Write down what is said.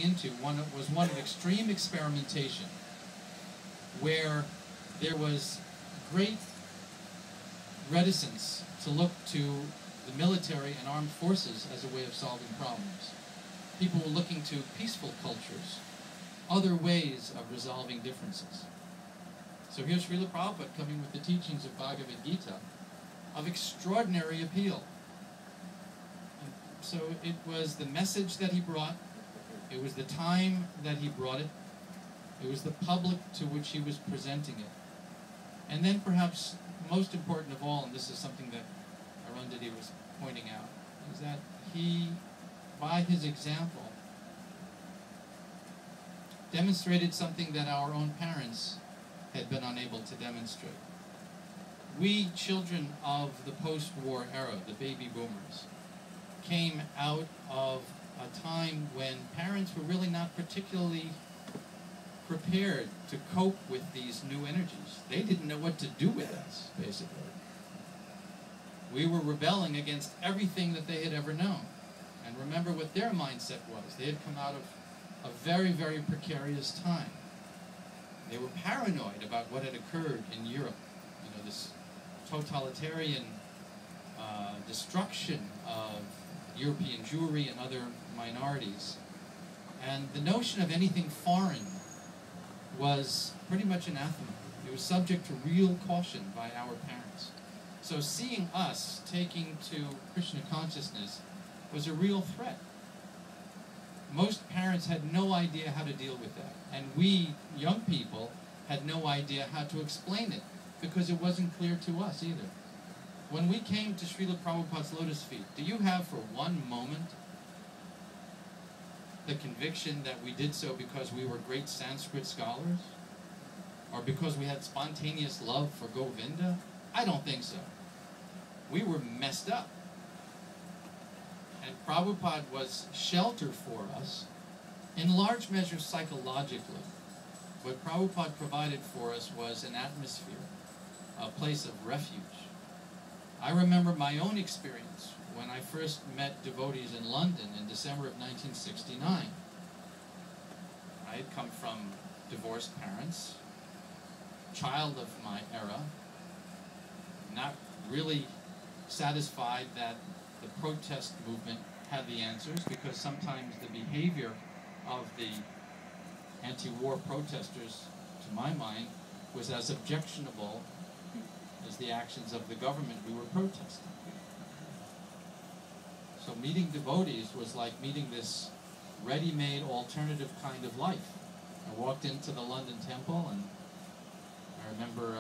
into was one of extreme experimentation, where there was great reticence to look to the military and armed forces as a way of solving problems. People were looking to peaceful cultures, other ways of resolving differences. So here's Srila Prabhupada coming with the teachings of Bhagavad Gita of extraordinary appeal. And so it was the message that he brought, it was the time that he brought it, it was the public to which he was presenting it. And then perhaps most important of all, and this is something that Arundhati was pointing out, is that he, by his example, demonstrated something that our own parents had been unable to demonstrate. We, children of the post-war era, the baby boomers, came out of a time when parents were really not particularly prepared to cope with these new energies. They didn't know what to do with us, basically. We were rebelling against everything that they had ever known. And remember what their mindset was. They had come out of a very, very precarious time. They were paranoid about what had occurred in Europe. You know, this totalitarian destruction of European Jewry and other minorities. And the notion of anything foreign was pretty much anathema. It was subject to real caution by our parents. So seeing us taking to Krishna consciousness was a real threat. Most parents had no idea how to deal with that. And we, young people, had no idea how to explain it, because it wasn't clear to us either. When we came to Srila Prabhupada's lotus feet, do you have for one moment the conviction that we did so because we were great Sanskrit scholars? Or because we had spontaneous love for Govinda? I don't think so. We were messed up. And Prabhupada was shelter for us, in large measure psychologically. What Prabhupada provided for us was an atmosphere, a place of refuge. I remember my own experience when I first met devotees in London in December of 1969. I had come from divorced parents, child of my era, not really satisfied that the protest movement had the answers, because sometimes the behavior of the anti-war protesters, to my mind, was as objectionable as the actions of the government we were protesting. So meeting devotees was like meeting this ready-made alternative kind of life. I walked into the London Temple, and I remember